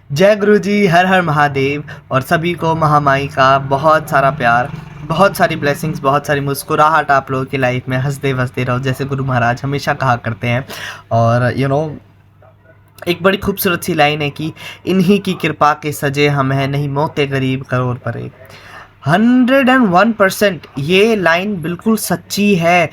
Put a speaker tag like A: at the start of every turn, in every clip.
A: जय गुरु जी, हर हर महादेव। और सभी को महामाई का बहुत सारा प्यार, बहुत सारी ब्लेसिंग्स, बहुत सारी मुस्कुराहट आप लोगों की लाइफ में। हंसते हंसते रहो, जैसे गुरु महाराज हमेशा कहा करते हैं। और एक बड़ी खूबसूरत सी लाइन है कि इन्हीं की कृपा के सजे हम हैं, नहीं मोते गरीब करोड़ परे। 101% ये लाइन बिल्कुल सच्ची है।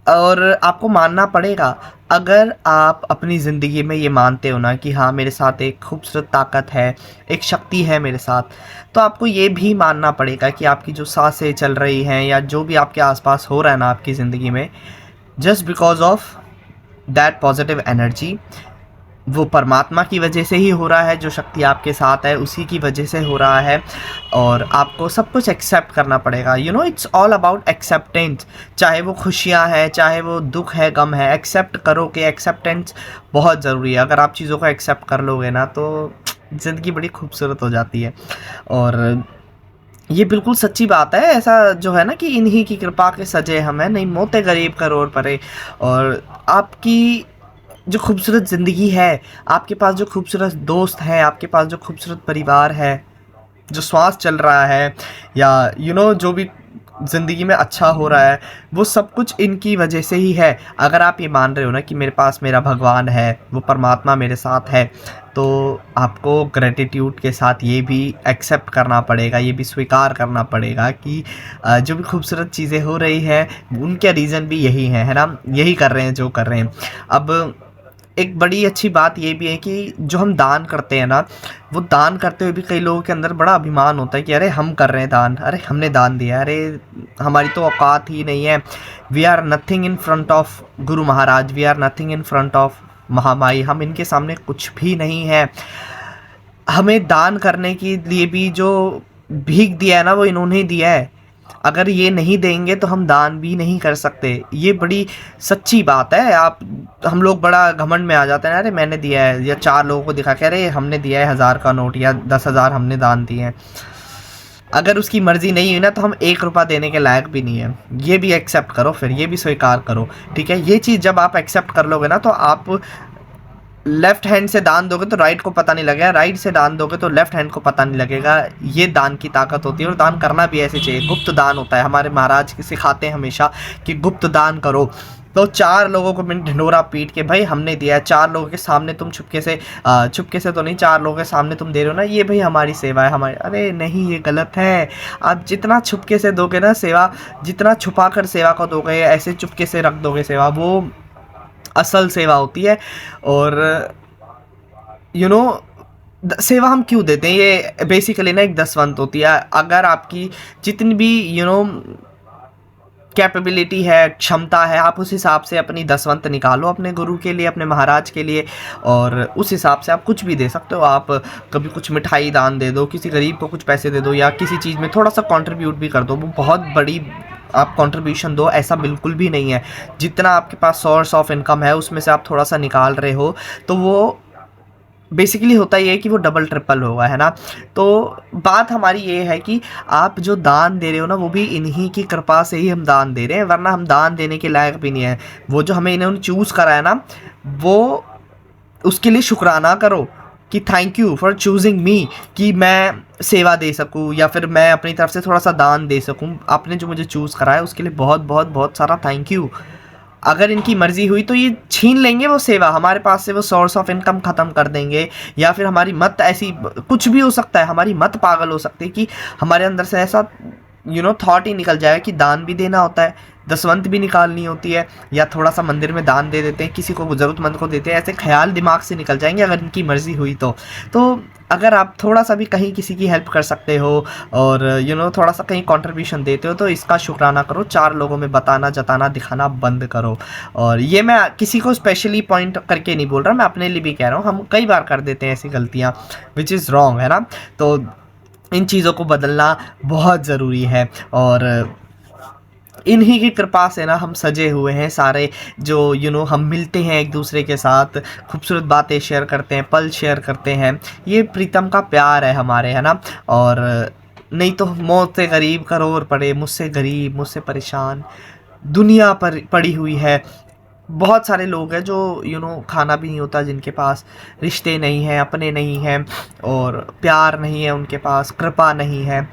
A: और आपको मानना पड़ेगा, अगर आप अपनी ज़िंदगी में ये मानते हो ना कि हाँ, मेरे साथ एक खूबसूरत ताकत है, एक शक्ति है मेरे साथ, तो आपको ये भी मानना पड़ेगा कि आपकी जो सांसें चल रही हैं या जो भी आपके आसपास हो रहा है ना आपकी ज़िंदगी में, just because of that positive energy, वो परमात्मा की वजह से ही हो रहा है। जो शक्ति आपके साथ है उसी की वजह से हो रहा है। और आपको सब कुछ एक्सेप्ट करना पड़ेगा। It's all about acceptance. चाहे वो खुशियाँ हैं, चाहे वो दुख है, गम है, एक्सेप्ट करो। कि एक्सेप्टेंस बहुत ज़रूरी है। अगर आप चीज़ों को एक्सेप्ट कर लोगे ना तो ज़िंदगी बड़ी खूबसूरत हो जाती है। और ये बिल्कुल सच्ची बात है। ऐसा जो है ना कि इन्हीं की कृपा के सजे हम हैं, नहीं मोते गरीब करोड़ परे। और आपकी जो खूबसूरत ज़िंदगी है, आपके पास जो खूबसूरत दोस्त हैं, आपके पास जो खूबसूरत परिवार है, जो श्वास चल रहा है, या जो भी ज़िंदगी में अच्छा हो रहा है, वो सब कुछ इनकी वजह से ही है। अगर आप ये मान रहे हो ना कि मेरे पास मेरा भगवान है, वो परमात्मा मेरे साथ है, तो आपको ग्रैटिट्यूड के साथ ये भी एक्सेप्ट करना पड़ेगा, ये भी स्वीकार करना पड़ेगा कि जो भी खूबसूरत चीज़ें हो रही हैं, उनके रीज़न भी यही है ना? यही कर रहे हैं जो कर रहे हैं। अब एक बड़ी अच्छी बात ये भी है कि जो हम दान करते हैं ना, वो दान करते हुए भी कई लोगों के अंदर बड़ा अभिमान होता है कि अरे हम कर रहे हैं दान, अरे हमने दान दिया, अरे हमारी तो औकात ही नहीं है। We are nothing in front of Guru Maharaj, we are nothing in front of Mahamai. हम इनके सामने कुछ भी नहीं है। हमें दान करने के लिए भी जो भीख दिया है ना, वो इन्होंने दिया है। अगर ये नहीं देंगे तो हम दान भी नहीं कर सकते। ये बड़ी सच्ची बात है। हम लोग बड़ा घमंड में आ जाते हैं, अरे मैंने दिया है, या चार लोगों को दिखा के अरे हमने दिया है 1000 का नोट या 10,000 हमने दान दिए हैं। अगर उसकी मर्जी नहीं हुई ना तो हम 1 रुपया देने के लायक भी नहीं है। ये भी एक्सेप्ट करो, फिर ये भी स्वीकार करो। ठीक है, ये चीज़ जब आप एक्सेप्ट कर लोगे ना तो आप लेफ्ट हैंड से दान दोगे तो राइट को पता नहीं लगेगा, राइट से दान दोगे तो लेफ्ट हैंड को पता नहीं लगेगा। ये दान की ताकत होती है। और दान करना भी ऐसे चाहिए। गुप्त दान होता है। हमारे महाराज सिखाते हैं हमेशा कि गुप्त दान करो। तो 4 लोगों को मैंने ढिंढोरा पीट के भाई हमने दिया है, 4 लोगों के सामने तुम चुपके से तो नहीं, 4 लोगों के सामने तुम दे रहे हो ना, ये भाई हमारी सेवा है, हमारी। अरे नहीं, ये गलत है। आप जितना छुपके से दोगे ना सेवा, जितना छुपा कर सेवा को दोगे, ऐसे चुपके से रख दोगे सेवा, वो असल सेवा होती है। और यू नो सेवा हम क्यों देते हैं, ये बेसिकली ना एक दसवंत होती है। अगर आपकी जितनी भी कैपेबिलिटी है, क्षमता है, आप उस हिसाब से अपनी दसवंत निकालो अपने गुरु के लिए, अपने महाराज के लिए। और उस हिसाब से आप कुछ भी दे सकते हो। आप कभी कुछ मिठाई दान दे दो, किसी गरीब को कुछ पैसे दे दो, या किसी चीज़ में थोड़ा सा कंट्रीब्यूट भी कर दो। वो बहुत बड़ी आप कंट्रीब्यूशन दो ऐसा बिल्कुल भी नहीं है। जितना आपके पास सोर्स ऑफ इनकम है उसमें से आप थोड़ा सा निकाल रहे हो, तो वो बेसिकली होता ही है कि वो डबल ट्रिपल होगा, है ना। तो बात हमारी ये है कि आप जो दान दे रहे हो ना, वो भी इन्हीं की कृपा से ही हम दान दे रहे हैं, वरना हम दान देने के लायक भी नहीं है। वो जो हमें इन्होंने चूज़ करा है ना, वो उसके लिए शुक्राना करो कि थैंक यू फॉर चूजिंग मी, कि मैं सेवा दे सकूं या फिर मैं अपनी तरफ से थोड़ा सा दान दे सकूं। आपने जो मुझे चूज़ करा है उसके लिए बहुत बहुत बहुत सारा थैंक यू। अगर इनकी मर्जी हुई तो ये छीन लेंगे वो सेवा हमारे पास से, वो सोर्स ऑफ इनकम ख़त्म कर देंगे। या फिर हमारी मत ऐसी, कुछ भी हो सकता है, हमारी मत पागल हो सकती है कि हमारे अंदर से ऐसा थॉट ही निकल जाए कि दान भी देना होता है, दसवंत भी निकालनी होती है, या थोड़ा सा मंदिर में दान दे देते हैं, किसी को ज़रूरतमंद को देते हैं। ऐसे ख्याल दिमाग से निकल जाएंगे अगर इनकी मर्ज़ी हुई तो अगर आप थोड़ा सा भी कहीं किसी की हेल्प कर सकते हो और थोड़ा सा कहीं कंट्रीब्यूशन देते हो तो इसका शुक्राना करो। 4 लोगों में बताना, जताना, दिखाना बंद करो। और ये मैं किसी को स्पेशली पॉइंट करके नहीं बोल रहा, मैं अपने लिए भी कह रहा हूँ। हम कई बार कर देते हैं ऐसी गलतियाँ, विच इज़ रॉन्ग, है ना। तो इन चीज़ों को बदलना बहुत ज़रूरी है। और इन्हीं की कृपा से ना हम सजे हुए हैं सारे। जो हम मिलते हैं एक दूसरे के साथ, खूबसूरत बातें शेयर करते हैं, पल शेयर करते हैं। ये प्रीतम का प्यार है हमारे, है ना। और नहीं तो मौत से गरीब करोड़ पड़े, मुझसे गरीब, मुझसे परेशान दुनिया पर पड़ी हुई है। बहुत सारे लोग हैं जो खाना भी नहीं होता, जिनके पास रिश्ते नहीं हैं, अपने नहीं हैं, और प्यार नहीं है उनके पास, कृपा नहीं है,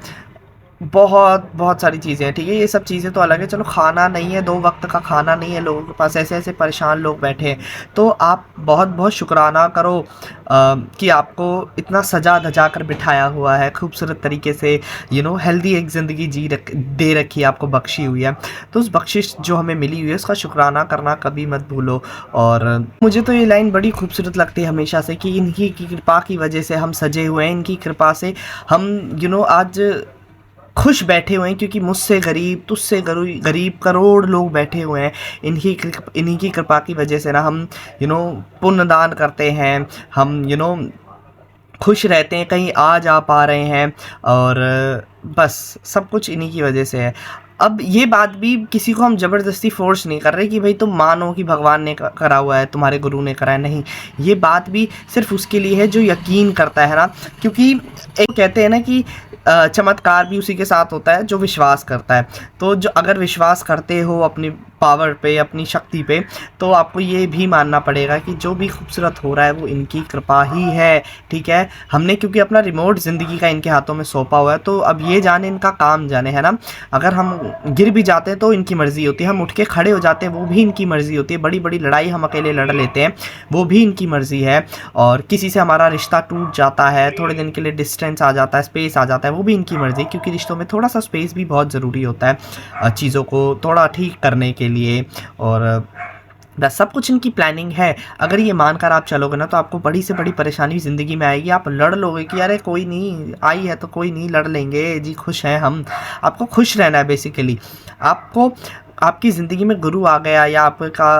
A: बहुत बहुत सारी चीज़ें हैं, ठीक है। ये सब चीज़ें तो अलग है, चलो खाना नहीं है, 2 वक़्त का खाना नहीं है लोगों के पास, ऐसे-ऐसे परेशान लोग बैठे हैं। तो आप बहुत-बहुत शुकराना करो कि आपको इतना सजा-धजा कर बिठाया हुआ है, खूबसूरत तरीके से हेल्दी एक ज़िंदगी दे रखी है, आपको बख्शी हुई है। तो उस बख्शिश जो हमें मिली हुई है, उसका शुकराना करना कभी मत भूलो। और मुझे तो ये लाइन बड़ी खूबसूरत लगती है हमेशा से कि इन्हीं की कृपा की वजह से हम सजे हुए हैं, इनकी कृपा से हम आज खुश बैठे हुए हैं, क्योंकि मुझसे गरीब, तुझसे गरीब करोड़ लोग बैठे हुए हैं। इन्हीं की कृपा की वजह से ना हम पुण्य दान करते हैं, हम खुश रहते हैं, कहीं आ जा पा रहे हैं, और बस सब कुछ इन्हीं की वजह से है। अब ये बात भी किसी को हम ज़बरदस्ती फ़ोर्स नहीं कर रहे कि भाई तुम मानो कि भगवान ने करा हुआ है, तुम्हारे गुरु ने करा है, नहीं। ये बात भी सिर्फ उसके लिए है जो यकीन करता है ना, क्योंकि एक कहते हैं ना कि चमत्कार भी उसी के साथ होता है जो विश्वास करता है। तो जो अगर विश्वास करते हो अपनी पावर पे, अपनी शक्ति पे, तो आपको ये भी मानना पड़ेगा कि जो भी खूबसूरत हो रहा है वो इनकी कृपा ही है, ठीक है। हमने क्योंकि अपना रिमोट ज़िंदगी का इनके हाथों में सौंपा हुआ है, तो अब ये जाने इनका काम जाने, है ना। अगर हम गिर भी जाते हैं तो इनकी मर्ज़ी होती है, हम उठ के खड़े हो जाते हैं वो भी इनकी मर्ज़ी होती है, बड़ी बड़ी लड़ाई हम अकेले लड़ लेते हैं वो भी इनकी मर्ज़ी है, और किसी से हमारा रिश्ता टूट जाता है, थोड़े दिन के लिए डिस्टेंस आ जाता है, स्पेस आ जाता है, वो भी इनकी मर्ज़ी, क्योंकि रिश्तों में थोड़ा सा स्पेस भी बहुत ज़रूरी होता है चीज़ों को थोड़ा ठीक करने के लिए। और बस सब कुछ इनकी प्लानिंग है। अगर ये मानकर आप चलोगे ना, तो आपको बड़ी से बड़ी परेशानी ज़िंदगी में आएगी, आप लड़ लोगे कि अरे कोई नहीं, आई है तो कोई नहीं, लड़ लेंगे जी, खुश हैं हम। आपको खुश रहना है बेसिकली। आपको आपकी ज़िंदगी में गुरु आ गया, या आपका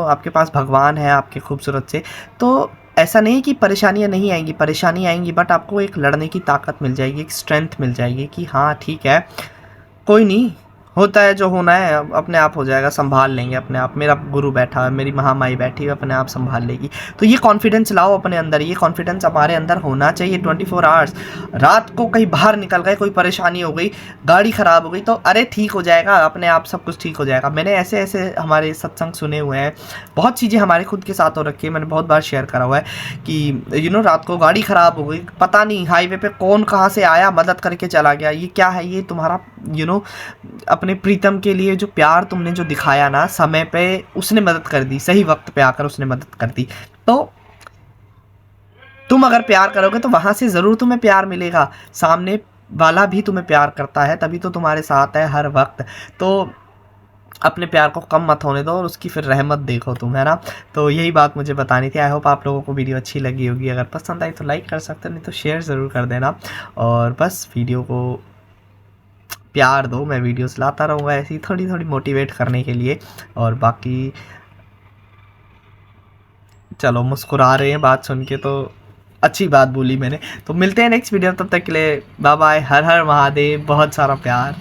A: आपके पास भगवान है आपके खूबसूरत से, तो ऐसा नहीं कि परेशानियाँ नहीं आएंगी, परेशानी आएंगी, बट आपको एक लड़ने की ताकत मिल जाएगी, एक स्ट्रेंथ मिल जाएगी कि हाँ ठीक है, कोई नहीं, होता है जो होना है, अपने आप हो जाएगा, संभाल लेंगे अपने आप, मेरा गुरु बैठा है, मेरी महामाई बैठी है, अपने आप संभाल लेगी। तो ये कॉन्फिडेंस लाओ अपने अंदर, ये कॉन्फिडेंस हमारे अंदर होना चाहिए 24 आवर्स। रात को कहीं बाहर निकल गए, कोई परेशानी हो गई, गाड़ी ख़राब हो गई, तो अरे ठीक हो जाएगा, अपने आप सब कुछ ठीक हो जाएगा। मैंने ऐसे ऐसे हमारे सत्संग सुने हुए हैं, बहुत चीज़ें हमारे खुद के साथ हो रखी है, मैंने बहुत बार शेयर करा हुआ है कि रात को गाड़ी ख़राब हो गई, पता नहीं हाईवे पे कौन कहाँ से आया, मदद करके चला गया। ये क्या है, ये तुम्हारा अपने प्रीतम के लिए जो प्यार तुमने जो दिखाया ना, समय पे उसने मदद कर दी, सही वक्त पे आकर उसने मदद कर दी। तो तुम अगर प्यार करोगे तो वहाँ से ज़रूर तुम्हें प्यार मिलेगा, सामने वाला भी तुम्हें प्यार करता है, तभी तो तुम्हारे साथ है हर वक्त। तो अपने प्यार को कम मत होने दो, और उसकी फिर रहमत देखो तुम, है ना। तो यही बात मुझे बतानी थी। आई होप आप लोगों को वीडियो अच्छी लगी होगी, अगर पसंद आई तो लाइक कर सकते हो, नहीं तो शेयर ज़रूर कर देना। और बस वीडियो को प्यार दो, मैं वीडियोस लाता रहूँगा ऐसी थोड़ी थोड़ी मोटिवेट करने के लिए। और बाकी चलो, मुस्कुरा रहे हैं बात सुन के, तो अच्छी बात बोली मैंने। तो मिलते हैं नेक्स्ट वीडियो, तब तक के लिए बाय बाय, हर हर महादेव, बहुत सारा प्यार।